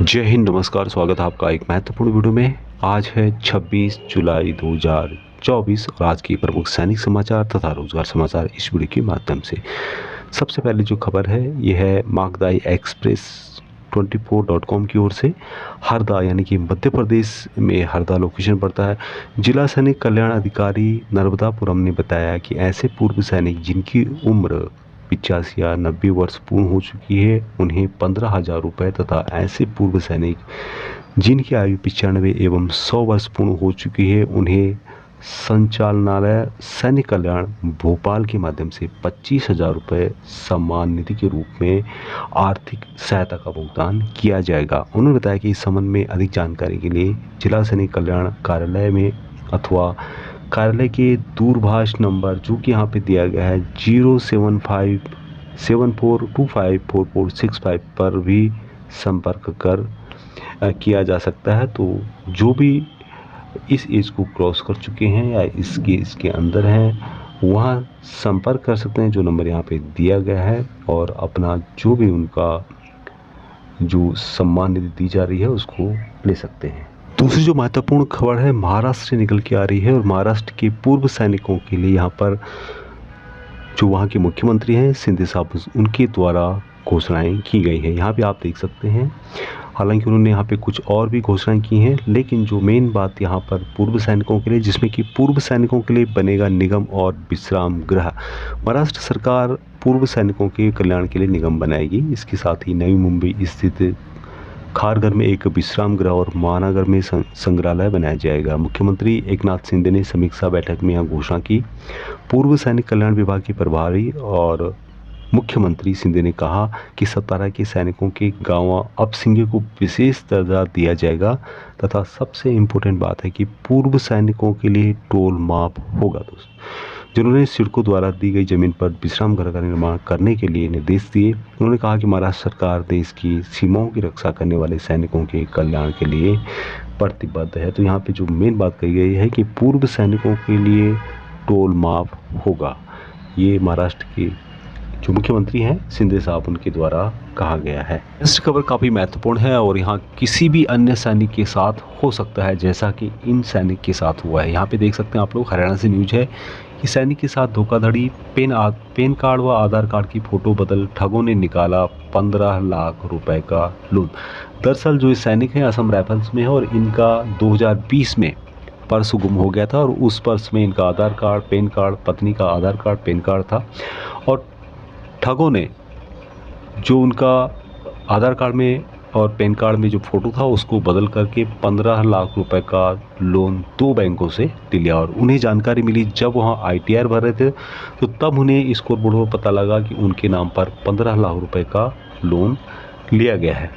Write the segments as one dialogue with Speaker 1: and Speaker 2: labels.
Speaker 1: जय हिंद, नमस्कार। स्वागत है आपका एक महत्वपूर्ण वीडियो में। आज है 26 जुलाई 2024 और आज की प्रमुख सैनिक समाचार तथा रोजगार समाचार इस वीडियो के माध्यम से। सबसे पहले जो खबर है यह है माकदाई एक्सप्रेस 24.com की ओर से। हरदा यानी कि मध्य प्रदेश में हरदा लोकेशन पड़ता है। जिला सैनिक कल्याण अधिकारी नर्मदापुरम ने बताया कि ऐसे पूर्व सैनिक जिनकी उम्र 85 या 90 वर्ष पूर्ण हो चुकी है उन्हें 15,000 रुपये तथा ऐसे पूर्व सैनिक जिनकी आयु 95 एवं 100 वर्ष पूर्ण हो चुकी है उन्हें संचालनालय सैनिक कल्याण भोपाल के माध्यम से 25,000 रुपये सम्मान निधि के रूप में आर्थिक सहायता का भुगतान किया जाएगा। उन्होंने बताया कि इस संबंध में अधिक जानकारी के लिए जिला सैनिक कल्याण कार्यालय में अथवा कार्यालय के दूरभाष नंबर जो कि यहाँ पे दिया गया है 07574254465 पर भी संपर्क कर किया जा सकता है। तो जो भी इस एज को क्रॉस कर चुके हैं या इसके अंदर हैं वहाँ संपर्क कर सकते हैं, जो नंबर यहाँ पे दिया गया है, और अपना जो भी उनका जो सम्मान निधि दी जा रही है उसको ले सकते हैं। दूसरी जो महत्वपूर्ण खबर है महाराष्ट्र से निकल के आ रही है और महाराष्ट्र के पूर्व सैनिकों के लिए यहाँ पर जो वहाँ के मुख्यमंत्री हैं शिंदे साहब उनके द्वारा घोषणाएं की गई है। यहाँ पे आप देख सकते हैं। हालांकि उन्होंने यहाँ पे कुछ और भी घोषणाएं की हैं, लेकिन जो मेन बात यहाँ पर पूर्व सैनिकों के लिए, जिसमें कि पूर्व सैनिकों के लिए बनेगा निगम और विश्राम गृह। महाराष्ट्र सरकार पूर्व सैनिकों के कल्याण के लिए निगम बनाएगी। इसके साथ ही नई मुंबई स्थित खारघर में एक विश्राम गृह और महानगर में संग्रहालय बनाया जाएगा। मुख्यमंत्री एकनाथ शिंदे ने समीक्षा बैठक में यह घोषणा की। पूर्व सैनिक कल्याण विभाग के प्रभारी और मुख्यमंत्री शिंदे ने कहा कि 17 के सैनिकों के गांव अपसिंगे को विशेष दर्जा दिया जाएगा तथा सबसे इम्पोर्टेंट बात है कि पूर्व सैनिकों के लिए टोल माफ होगा। दोस्तों, जिन्होंने सिडको द्वारा दी गई जमीन पर विश्राम गृह का निर्माण करने के लिए निर्देश दिए। उन्होंने कहा कि महाराष्ट्र सरकार देश की सीमाओं की रक्षा करने वाले सैनिकों के कल्याण के लिए प्रतिबद्ध है। तो यहाँ पे जो मेन बात कही गई है कि पूर्व सैनिकों के लिए टोल माफ होगा। ये महाराष्ट्र के जो मुख्यमंत्री हैं शिंदे साहब उनके द्वारा कहा गया है। नेक्स्ट खबर काफ़ी महत्वपूर्ण है और यहाँ किसी भी अन्य सैनिक के साथ हो सकता है जैसा कि इन सैनिक के साथ हुआ है। यहाँ पे देख सकते हैं आप लोग, हरियाणा से न्यूज है कि सैनिक के साथ धोखाधड़ी, पेन कार्ड व आधार कार्ड की फ़ोटो बदल ठगों ने निकाला 15 लाख रुपए का लूट। दरअसल जो सैनिक हैं असम राइफल्स में है और इनका 2020 में पर्स गुम हो गया था और उस पर्स में इनका आधार कार्ड, पेन कार्ड, पत्नी का आधार कार्ड, पेन कार्ड था और ठगों ने जो उनका आधार कार्ड में और पेन कार्ड में जो फ़ोटो था उसको बदल करके 15 लाख रुपए का लोन 2 बैंकों से ले लिया। और उन्हें जानकारी मिली जब वहाँ ITR भर रहे थे तो तब उन्हें स्कोरबोर्ड पर पता लगा कि उनके नाम पर 15 लाख रुपए का लोन लिया गया है।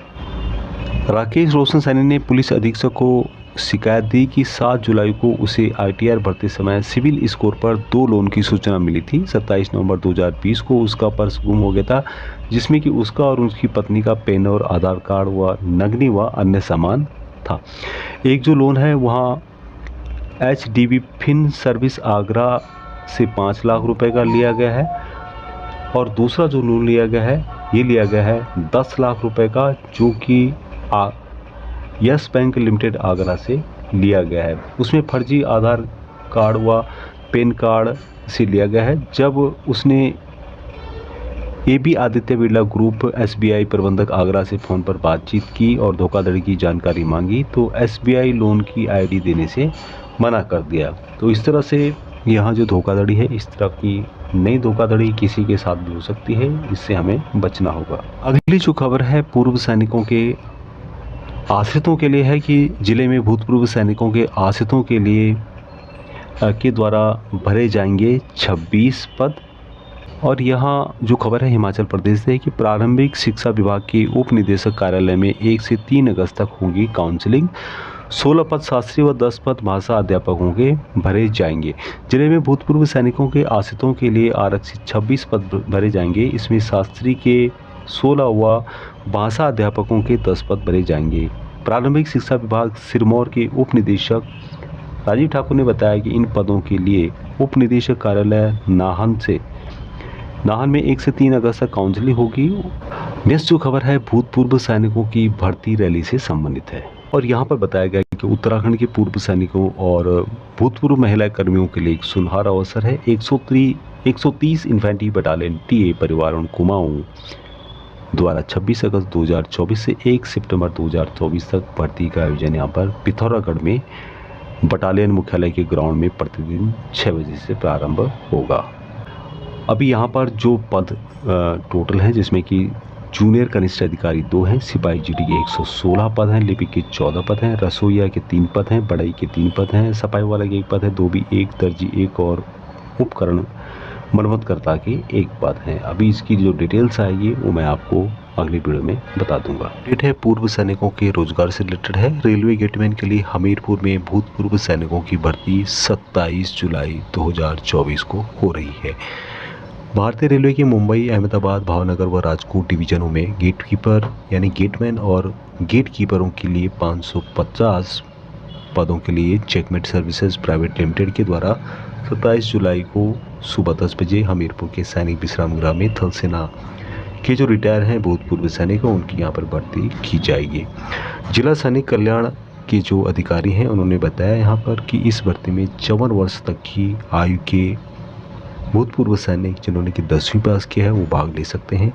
Speaker 1: राकेश रोशन सैनी ने पुलिस अधीक्षक को शिकायत दी कि 7 जुलाई को उसे ITR भरते समय सिविल स्कोर पर 2 लोन की सूचना मिली थी। 27 नवंबर 2020 को उसका पर्स गुम हो गया था जिसमें कि उसका और उसकी पत्नी का पेन और आधार कार्ड व नगदी व अन्य सामान था। एक जो लोन है वहाँ HDB फिन सर्विस आगरा से 5 लाख रुपए का लिया गया है और दूसरा जो लोन लिया गया है ये लिया गया है 10 लाख रुपए का, जो कि यस बैंक लिमिटेड आगरा से लिया गया है। उसमें फर्जी आधार कार्ड व पेन कार्ड से लिया गया है। जब उसने AB Aditya Birla group SBI प्रबंधक आगरा से फ़ोन पर बातचीत की और धोखाधड़ी की जानकारी मांगी तो SBI लोन की ID देने से मना कर दिया। तो इस तरह से यहाँ जो धोखाधड़ी है, इस तरह की नई धोखाधड़ी किसी के साथ भी हो सकती है, इससे हमें बचना होगा। अगली जो खबर है पूर्व सैनिकों के आश्रितों के लिए है कि जिले में भूतपूर्व सैनिकों के आश्रितों के लिए के द्वारा भरे जाएंगे 26 पद। और यहाँ जो खबर है हिमाचल प्रदेश से है कि प्रारंभिक शिक्षा विभाग के उप निदेशक कार्यालय में 1 से 3 अगस्त तक होगी काउंसलिंग। 16 पद शास्त्री व 10 पद भाषा अध्यापकों के भरे जाएंगे। जिले में भूतपूर्व सैनिकों के आश्रितों के लिए आरक्षित 26 पद भरे जाएंगे। इसमें शास्त्री के 16 व भाषा अध्यापकों के 10 पद भरे जाएंगे। प्रारंभिक शिक्षा विभाग सिरमौर के उप निदेशक राजीव ठाकुर ने बताया कि इन पदों के लिए उप निदेशक कार्यालय नाहन में 1 से 3 अगस्त तक काउंसलिंग होगी नेक्स्ट जो खबर है भूतपूर्व सैनिकों की भर्ती रैली से संबंधित है और यहाँ पर बताया गया है कि उत्तराखंड के पूर्व सैनिकों और भूतपूर्व महिला कर्मियों के लिए एक सुनहरा अवसर है। 130 इन्फेंट्री बटालियन टीए परिवारों कुमाऊं द्वारा 26 अगस्त 2024 से 1 सितंबर 2024 तक भर्ती का आयोजन यहाँ पर पिथौरागढ़ में बटालियन मुख्यालय के ग्राउंड में प्रतिदिन 6 बजे से प्रारंभ होगा। अभी यहाँ पर जो पद टोटल हैं जिसमें कि जूनियर कनिष्ठ अधिकारी 2 हैं, सिपाही जीडी के 116 पद हैं, लिपिक के 14 पद हैं, रसोईया के 3 पद हैं, बढ़ई के 3 पद हैं, सफाई वाला के 1 पद है, धोबी 1, दर्जी 1 और उपकरण मरम्मतकर्ता के 1 पद हैं। अभी इसकी जो डिटेल्स आएगी वो मैं आपको अगली वीडियो में बता दूंगा। डेट है पूर्व सैनिकों के रोजगार से रिलेटेड है। रेलवे गेटमैन के लिए हमीरपुर में भूतपूर्व सैनिकों की भर्ती 27 जुलाई 2024 को हो रही है। भारतीय रेलवे के मुंबई, अहमदाबाद, भावनगर व राजकोट डिवीजनों में गेटकीपर यानी गेटमैन और गेटकीपरों के लिए 550 पदों के लिए चेकमेट सर्विसेज प्राइवेट लिमिटेड के द्वारा 27 जुलाई को सुबह 10 बजे हमीरपुर के सैनिक विश्राम गृह में थल सेना के जो रिटायर हैं भूतपूर्व सैनिक उनकी यहाँ पर भर्ती की जाएगी। जिला सैनिक कल्याण के जो अधिकारी हैं उन्होंने बताया यहाँ पर कि इस भर्ती में 54 वर्ष तक की आयु के भूतपूर्व सैनिक जिन्होंने कि 10वीं पास किया है वो भाग ले सकते हैं।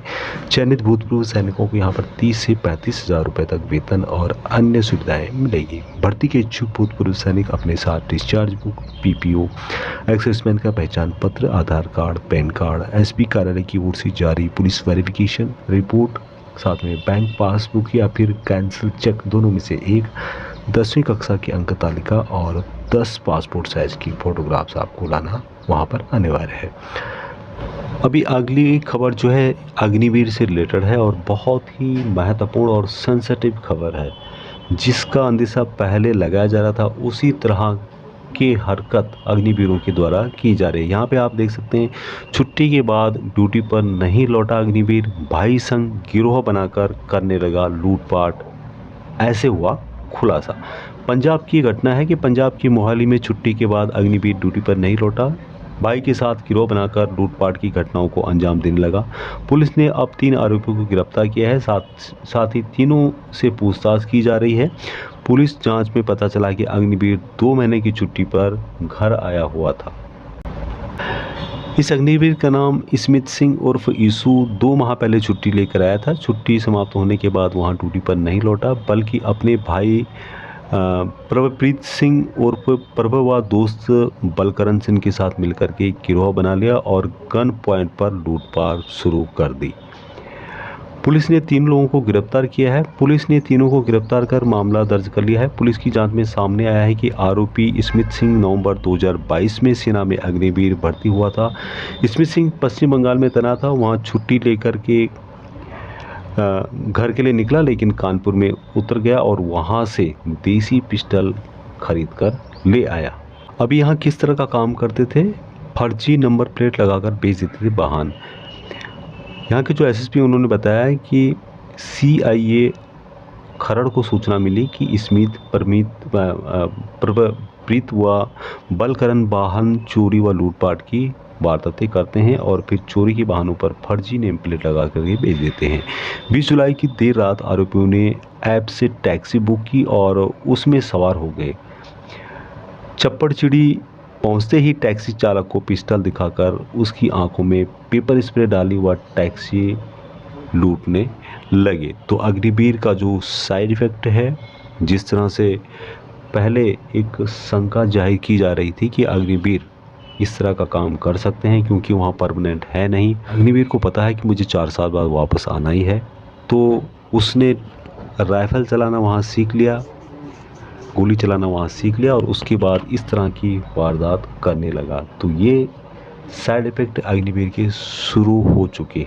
Speaker 1: चयनित भूतपूर्व सैनिकों को यहाँ पर 30 से 35 हज़ार रुपये तक वेतन और अन्य सुविधाएं मिलेगी। भर्ती के इच्छुक भूतपूर्व सैनिक अपने साथ डिस्चार्ज बुक, पीपीओ, एक्साइजमैन का पहचान पत्र, आधार कार्ड, पैन कार्ड, एसपी कार्यालय की ओर से जारी पुलिस वेरिफिकेशन रिपोर्ट, साथ में बैंक पासबुक या फिर कैंसिल चेक दोनों में से एक, 10वीं कक्षा की अंक तालिका और 10 पासपोर्ट साइज की फ़ोटोग्राफ्स आपको लाना वहाँ पर अनिवार्य है। अभी अगली खबर जो है अग्निवीर से रिलेटेड है और बहुत ही महत्वपूर्ण और सेंसिटिव खबर है, जिसका अंदेशा पहले लगाया जा रहा था उसी तरह की हरकत अग्निवीरों के द्वारा की जा रही है। यहाँ पे आप देख सकते हैं छुट्टी के बाद ड्यूटी पर नहीं लौटा अग्निवीर, भाई संग गिरोह बनाकर करने लगा लूटपाट, ऐसे हुआ खुलासा। पंजाब की घटना है कि पंजाब की मोहाली में छुट्टी के बाद अग्निवीर ड्यूटी पर नहीं लौटा, भाई के साथ गिरोह बनाकर लूटपाट की घटनाओं को अंजाम देने लगा। पुलिस ने अब 3 आरोपियों को गिरफ्तार किया है, साथ ही तीनों से पूछताछ की जा रही है। पुलिस जांच में पता चला कि अग्निवीर 2 महीने की छुट्टी पर घर आया हुआ था। इस अग्निवीर का नाम स्मिथ सिंह उर्फ ईसू 2 माह पहले छुट्टी लेकर आया था। छुट्टी समाप्त होने के बाद वहां ड्यूटी पर नहीं लौटा, बल्कि अपने भाई प्रभप्रीत सिंह उर्फ प्रभव व दोस्त बलकरण सिंह के साथ मिलकर के गिरोह बना लिया और गन पॉइंट पर लूटपाट शुरू कर दी। पुलिस ने 3 लोगों को गिरफ्तार किया है। पुलिस ने तीनों को गिरफ्तार कर मामला दर्ज कर लिया है। पुलिस की जांच में सामने आया है कि आरोपी स्मिथ सिंह नवंबर 2022 में सेना में अग्निवीर भर्ती हुआ था। स्मिथ सिंह पश्चिम बंगाल में तैनात था, वहाँ छुट्टी लेकर के घर के लिए निकला, लेकिन कानपुर में उतर गया और वहाँ से देसी पिस्टल खरीद कर ले आया। अभी यहाँ किस तरह का काम करते थे, फर्जी नंबर प्लेट लगाकर बेच देते थे वाहन। यहाँ के जो एसएसपी उन्होंने बताया है कि CIA खरड़ को सूचना मिली कि स्मिथ प्रभप्रीत व बलकरण वाहन चोरी व लूटपाट की वारदातें करते हैं और फिर चोरी के वाहनों पर फर्जी नेम प्लेट लगा करके बेच देते हैं। 20 जुलाई की देर रात आरोपियों ने ऐप से टैक्सी बुक की और उसमें सवार हो गए। चप्पड़चिड़ी पहुंचते ही टैक्सी चालक को पिस्टल दिखाकर उसकी आंखों में पेपर स्प्रे डाली व टैक्सी लूटने लगे। तो अग्निवीर का जो साइड इफ़ेक्ट है, जिस तरह से पहले एक शंका जाहिर की जा रही थी कि अग्निवीर इस तरह का काम कर सकते हैं क्योंकि वहाँ परमानेंट है नहीं, अग्निवीर को पता है कि मुझे 4 साल बाद वापस आना ही है, तो उसने राइफ़ल चलाना वहाँ सीख लिया, गोली चलाना वहाँ सीख लिया और उसके बाद इस तरह की वारदात करने लगा। तो ये साइड इफ़ेक्ट अग्निवीर के शुरू हो चुके हैं।